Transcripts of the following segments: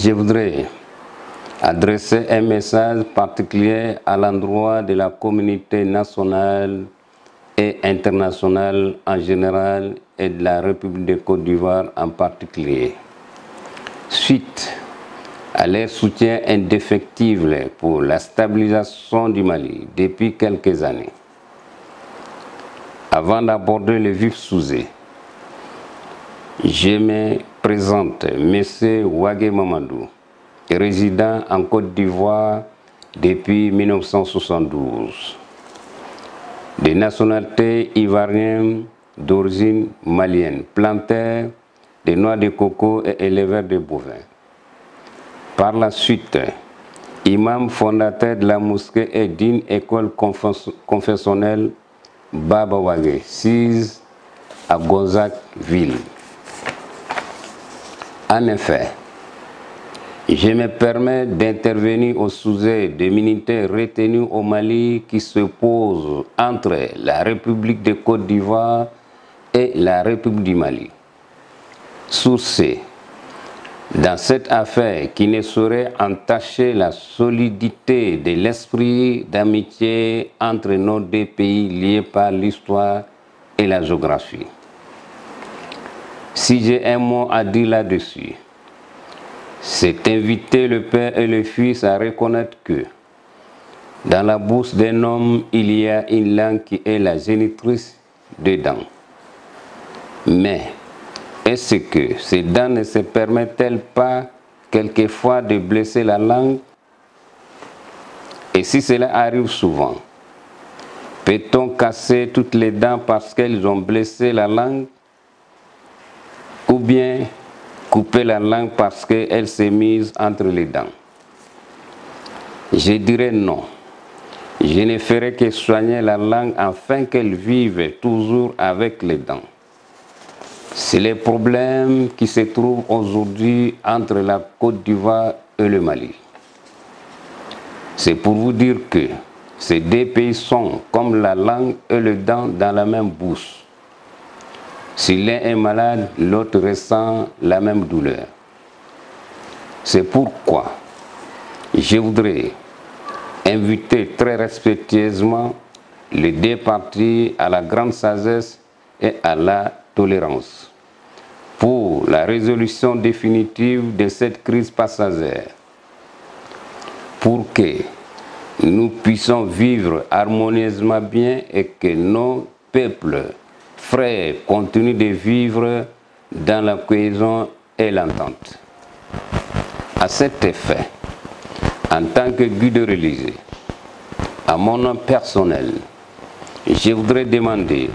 Je voudrais adresser un message particulier à l'endroit de la communauté nationale et internationale en général et de la République de Côte d'Ivoire en particulier. Suite à leur soutien indéfectible pour la stabilisation du Mali depuis quelques années. Avant d'aborder le vif sujet, je me présente M. Wagué Mamadou, résident en Côte d'Ivoire depuis 1972, de nationalité ivoirienne d'origine malienne, planteur de noix de coco et éleveur de bovins. Par la suite, imam fondateur de la mosquée et d'une école confessionnelle Baba Wagué, 6 à Gonzague-Ville. En effet, je me permets d'intervenir au sujet des militaires retenus au Mali qui se posent entre la République de Côte d'Ivoire et la République du Mali. Sourcés dans cette affaire qui ne saurait entacher la solidité de l'esprit d'amitié entre nos deux pays liés par l'histoire et la géographie. Si j'ai un mot à dire là-dessus, c'est inviter le père et le fils à reconnaître que dans la bouche d'un homme, il y a une langue qui est la génitrice des dents. Mais est-ce que ces dents ne se permettent-elles pas quelquefois de blesser la langue? Et si cela arrive souvent, peut-on casser toutes les dents parce qu'elles ont blessé la langue? Ou bien couper la langue parce qu'elle s'est mise entre les dents? Je dirais non. Je ne ferai que soigner la langue afin qu'elle vive toujours avec les dents. C'est le problème qui se trouve aujourd'hui entre la Côte d'Ivoire et le Mali. C'est pour vous dire que ces deux pays sont comme la langue et les dents dans la même bouche. Si l'un est malade, l'autre ressent la même douleur. C'est pourquoi je voudrais inviter très respectueusement les deux parties à la grande sagesse et à la tolérance pour la résolution définitive de cette crise passagère, pour que nous puissions vivre harmonieusement bien et que nos peuples frères continuent de vivre dans la cohésion et l'entente. À cet effet, en tant que guide religieux, à mon nom personnel, je voudrais demander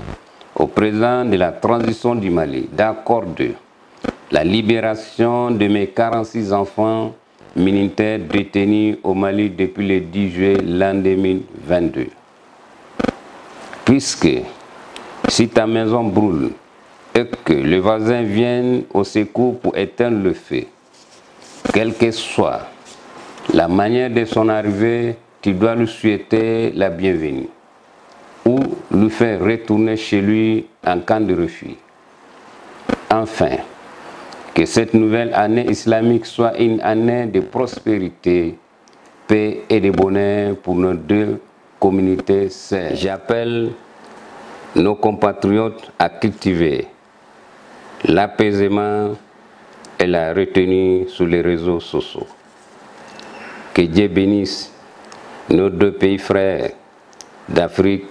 au président de la transition du Mali d'accorder la libération de mes 46 enfants militaires détenus au Mali depuis le 10 juillet l'an 2022. Puisque si ta maison brûle et que le voisin vienne au secours pour éteindre le feu, quelle que soit la manière de son arrivée, tu dois lui souhaiter la bienvenue ou lui faire retourner chez lui en camp de refus. Enfin, que cette nouvelle année islamique soit une année de prospérité, paix et de bonheur pour nos deux communautés sœurs. J'appelle nos compatriotes à cultiver l'apaisement et la retenue sur les réseaux sociaux. Que Dieu bénisse nos deux pays frères d'Afrique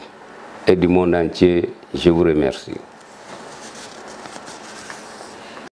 et du monde entier. Je vous remercie.